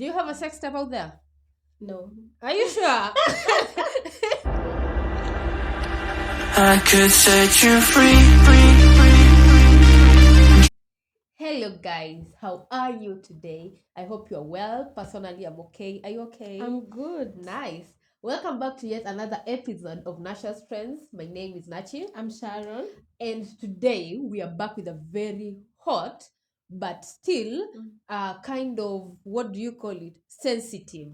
Do you have a sex tape out there? No. Are you sure? I could set you free. Hello guys, how are you today? I hope you're well. Personally, I'm okay. Are you okay? I'm good. Nice. Welcome back to yet another episode of Nashastrends. My name is Nachi. I'm Sharon. And today we are back with a very hot but still kind of, what do you call it, sensitive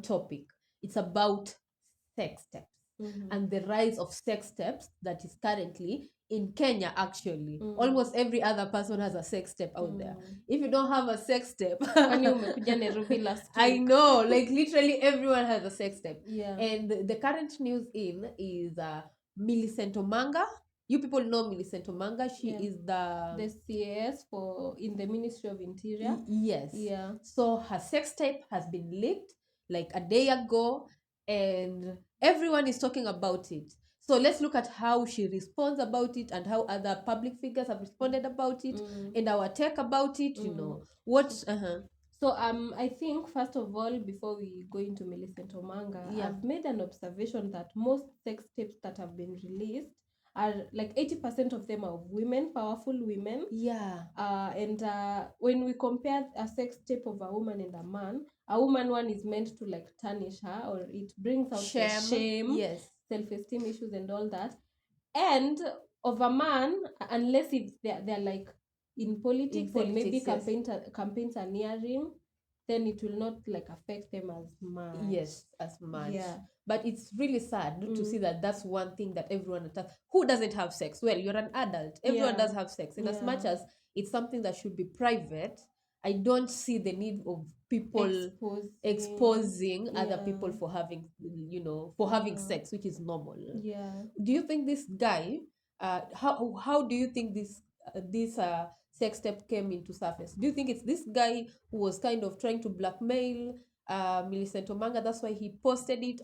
topic. It's about sex tapes and the rise of sex tapes that is currently in Kenya. Actually, almost every other person has a sex tape out there. If you don't have a sex tape, I know, like literally everyone has a sex tape. And the current news is Millicent Omanga. You people know Millicent Omanga. She is the CS in the Ministry of Interior. Yes. Yeah. So her sex tape has been leaked like a day ago, and everyone is talking about it. So let's look at how she responds about it and how other public figures have responded about it and our take about it. You know what? So I think first of all, before we go into Millicent Omanga, I've made an observation that most sex tapes that have been released are like 80% of them are of women, powerful women. And when we compare a sex tape of a woman and a woman one is meant to like tarnish her, or it brings out shame, self-esteem issues and all that. And of a man, unless if they're like in politics and maybe campaigns are nearing, then it will not like affect them as much. Yes, as much. Yeah. But it's really sad to see that that's one thing that everyone attacks. Who doesn't have sex? Well, you're an adult. Everyone does have sex. And as much as it's something that should be private, I don't see the need of people exposing other people for having, sex, which is normal. Yeah. Do you think this guy, how do you think this sex tape came into surface? Do you think it's this guy who was kind of trying to blackmail Millicent Omanga? That's why he posted it.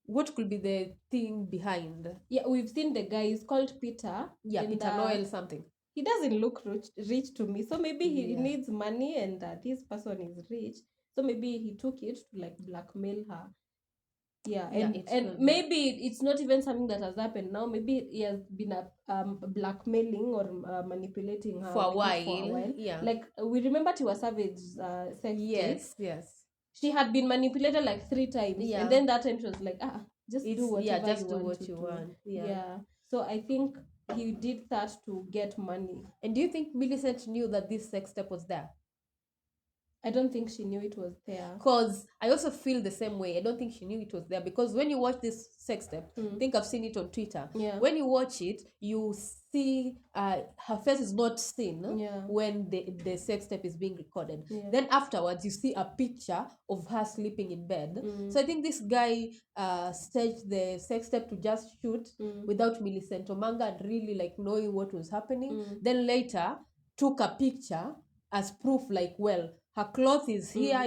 What could be the thing behind? Yeah, we've seen the guy. He's called Peter. Yeah, Peter Noel something. He doesn't look rich to me. So maybe he needs money, and this person is rich. So maybe he took it to like blackmail her. Yeah, and maybe it's not even something that has happened now. Maybe he has been blackmailing or manipulating her for a while. Yeah, like we remember Tiwa Savage sex tape. Yes. She had been manipulated like 3 times, and then that time she was like, just do what you want. Yeah. So I think he did that to get money. And do you think Millicent knew that this sex tape was there? I don't think she knew it was there. Because I also feel the same way. I don't think she knew it was there. Because when you watch this sex tape, I think I've seen it on Twitter. Yeah. When you watch it, you see her face is not seen when the sex tape is being recorded. Yeah. Then afterwards, you see a picture of her sleeping in bed. So I think this guy staged the sex tape to just shoot without Millicent Omanga really like knowing what was happening. Then later took a picture as proof, like, well, her cloth is here,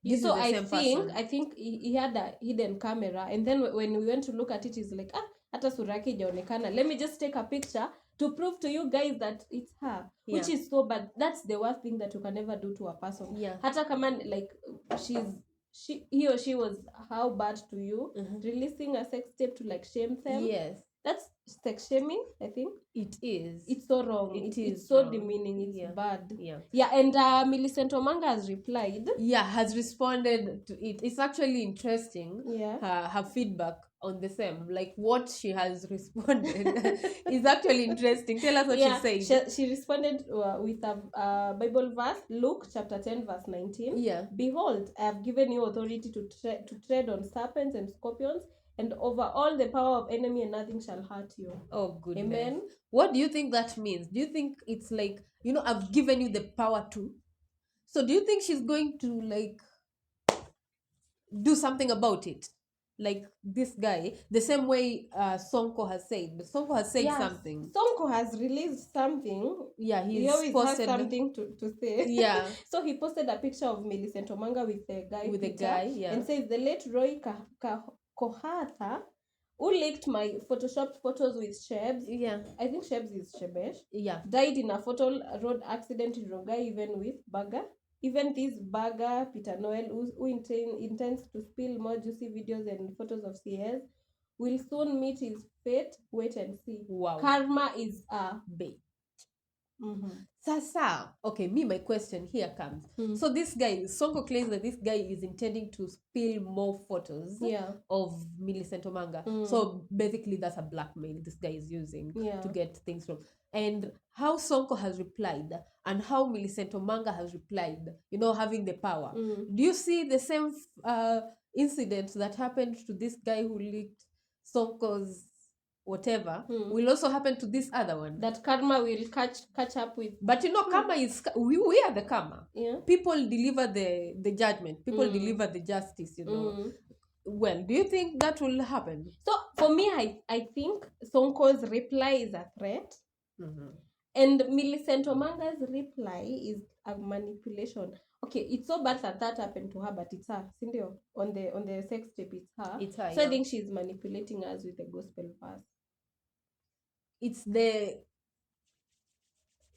This so is the same I think he had a hidden camera, and then when we went to look at it, he's like, hata sura yake ijaonekana. Let me just take a picture to prove to you guys that it's her, which is so bad. That's the worst thing that you can ever do to a person. Yeah. Hata kama like he or she was how bad to you, releasing a sex tape to like shame them. Yes. That's sex shaming, I think. It is. It's so wrong. It's so demeaning. It's bad. Yeah. And Millicent Omanga has replied. Yeah, has responded to it. It's actually interesting. Yeah. Her feedback on the same. Like what she has responded is actually interesting. Tell us what she said. She responded with a Bible verse, Luke chapter 10 verse 19. Yeah. Behold, I have given you authority to tread on serpents and scorpions, and over all the power of enemy, and nothing shall hurt you. Oh, goodness. Amen. What do you think that means? Do you think it's like, I've given you the power to? So do you think she's going to like do something about it? Like this guy, the same way Sonko has said. Sonko has said something. Sonko has released something. Yeah, he always posted has something to say. Yeah. So he posted a picture of Millicent Omanga with the guy. With the guy, and says, the late Roy Kohata, who leaked my photoshopped photos with Shebs. Yeah. I think Shebs is Shebesh. Yeah. Died in a fatal road accident in Rongai, even with Baga. Even this bagger, Peter Noel, who intends to spill more juicy videos and photos of CS, will soon meet his fate. Wait and see. Wow. Karma is a bait. Mm-hmm. Sasa, okay, my question here comes. So this guy, Sonko claims that this guy is intending to spill more photos of Millicent Omanga. So basically that's a blackmail this guy is using to get things from. And how Sonko has replied and how Millicent Omanga has replied, having the power. Do you see the same incident that happened to this guy who leaked Sonko's whatever will also happen to this other one? That karma will catch up with. But karma is, we are the karma. People deliver the judgment. People deliver the justice, Well, do you think that will happen? So for me, I think Sonko's reply is a threat. And Millicent Omanga's reply is a manipulation. Okay, it's so bad that happened to her, but it's her. Cindy, on the sex tape, it's her. It's her, so I think she's manipulating us with the gospel verse. It's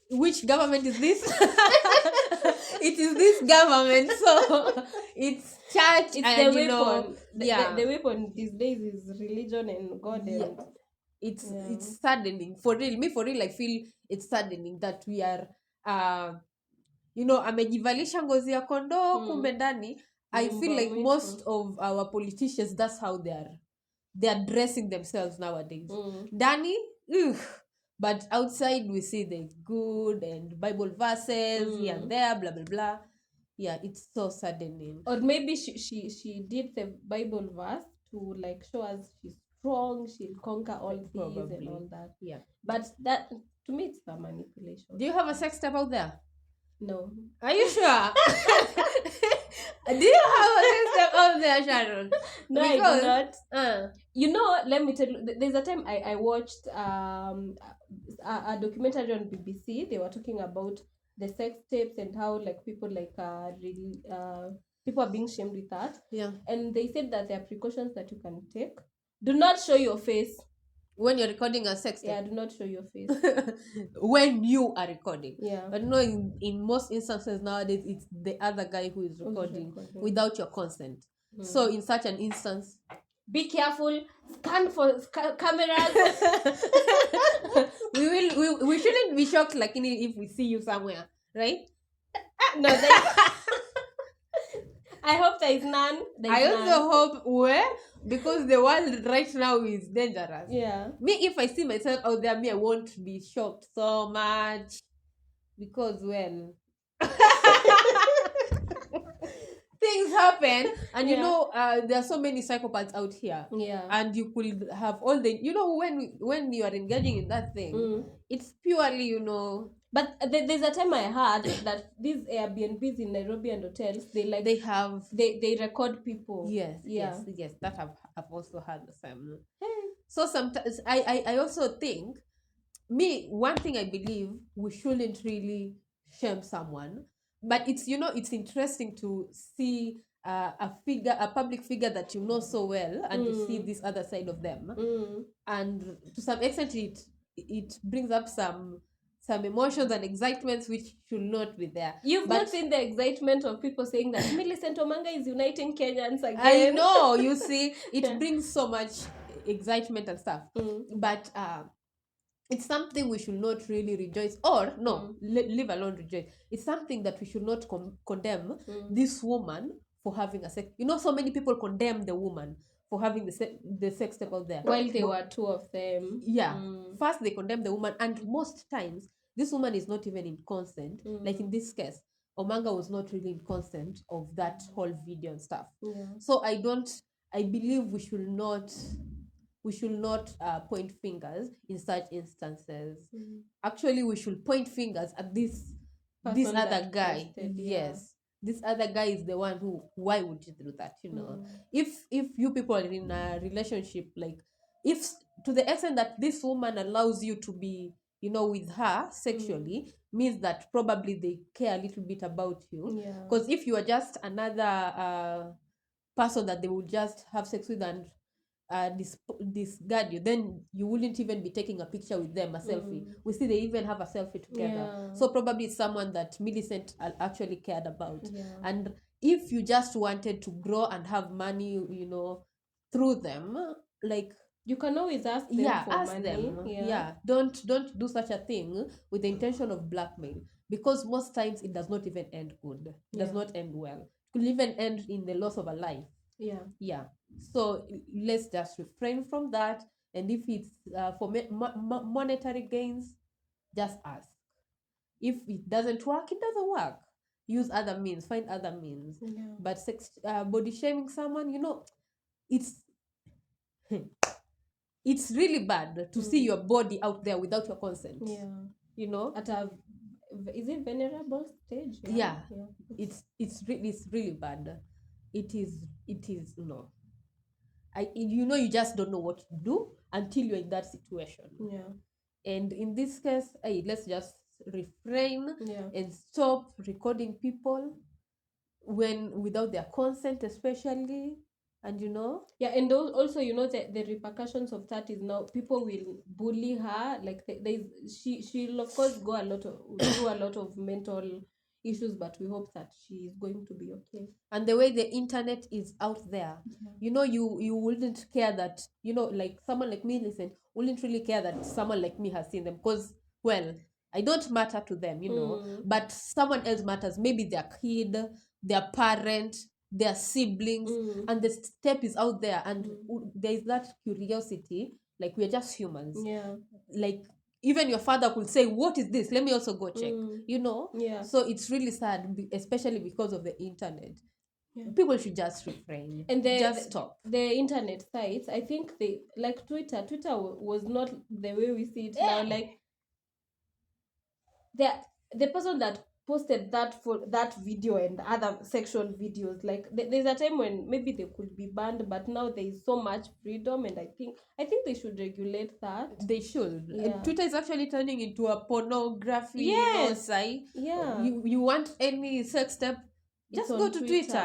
which government is this? It is this government, so it's church. It's and the weapon. The weapon these days is religion and God. And it's saddening for real. I feel it's saddening that we are amejivalisha ngozi ya kondoo kumbe ndani. I feel like most of our politicians, that's how they are dressing themselves nowadays. Ndani, but outside we see the good and Bible verses here and there, blah blah blah. Yeah, it's so saddening. Or maybe she did the Bible verse to like show us she's strong, she'll conquer all things and all that. Yeah. But that, to me, it's the manipulation. Do you have a sex tape out there? No. Are you sure? Do you have a sex tape out there, Sharon? No, because, I do not. Let me tell you, there's a time I watched a documentary on BBC. They were talking about the sex tapes and how like people people are being shamed with that. Yeah. And they said that there are precautions that you can take. Do not show your face. When you're recording a sex tape? Yeah, do not show your face. When you are recording. Yeah. But no, in most instances nowadays, it's the other guy who is recording without your consent. So in such an instance, be careful. Scan for cameras. we shouldn't be shocked like if we see you somewhere, right? No, I hope there is none. Also hope because the world right now is dangerous. Yeah. Me, if I see myself out there, I won't be shocked so much because things happen, and there are so many psychopaths out here. Yeah. And you could have all the when you are engaging in that thing, it's purely But there's a time I heard that these Airbnbs in Nairobi and hotels, they record people. Yes. That I've also heard the same. So sometimes I also think, one thing I believe, we shouldn't really shame someone, but it's it's interesting to see a public figure that you know so well, and to see this other side of them, and to some extent it brings up some emotions and excitements which should not be there. You've not seen the excitement of people saying that Millicent Omanga is uniting Kenyans again. I know, you see, it brings so much excitement and stuff. But it's something we should not really rejoice, or leave alone rejoice. It's something that we should not condemn this woman for having a sex. So many people condemn the woman for having the sex tape out there. While there were two of them. Yeah. First, they condemn the woman, and most times, this woman is not even in consent. Like in this case, Omanga was not really in consent of that whole video and stuff. Yeah. So I believe we should not point fingers in such instances. Actually, we should point fingers at this other guy. Yes. This other guy is the one why would you do that? If you people are in a relationship, like if to the extent that this woman allows you to be, with her sexually, means that probably they care a little bit about you. Because if you are just another person that they would just have sex with and discard you, then you wouldn't even be taking a picture with them, a selfie. We see they even have a selfie together. So probably it's someone that Millicent actually cared about. And if you just wanted to grow and have money, through them, like, you can always ask them for ask money. them. Don't do such a thing with the intention of blackmail, because most times it does not even end good. It does not end well. It could even end in the loss of a life. So let's just refrain from that. And if it's for monetary gains, just ask. If it doesn't work, it doesn't work. Use other means, find other means. But body shaming someone, it's it's really bad to see your body out there without your consent. At a, is it vulnerable stage? It's really bad. It is no. You just don't know what to do until you're in that situation. And in this case, let's just refrain and stop recording people without their consent, especially. And and also the repercussions of that is now people will bully her, like she'll of course do a lot of mental issues, but we hope that she is going to be okay. And the way the internet is out there, you wouldn't care that, like someone like me, listen, wouldn't really care that someone like me has seen them, because, well, I don't matter to them, but someone else matters. Maybe their kid, their parent, their siblings, and the step is out there, and there is that curiosity. Like, we're just humans. Like, even your father could say, what is this? Let me also go check. So it's really sad, especially because of the internet. People should just refrain and just stop. The internet sites, I think they, like Twitter was not the way we see it now. Like, the person that posted that for that video and other sexual videos, like there's a time when maybe they could be banned, but now there is so much freedom, and I think they should regulate that. They should. Twitter is actually turning into a pornography site. You want any sex step, just go to Twitter.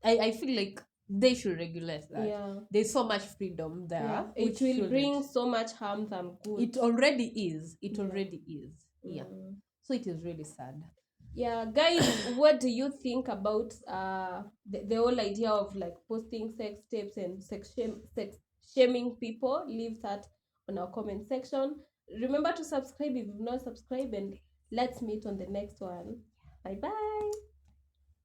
I feel like they should regulate that. There's so much freedom there. It will bring so much harm than good. It already is. So it is really sad. Guys, what do you think about the whole idea of like posting sex tapes and sex shaming people? Leave that on our comment section. Remember to subscribe if you've not subscribed, and let's meet on the next one. Bye bye.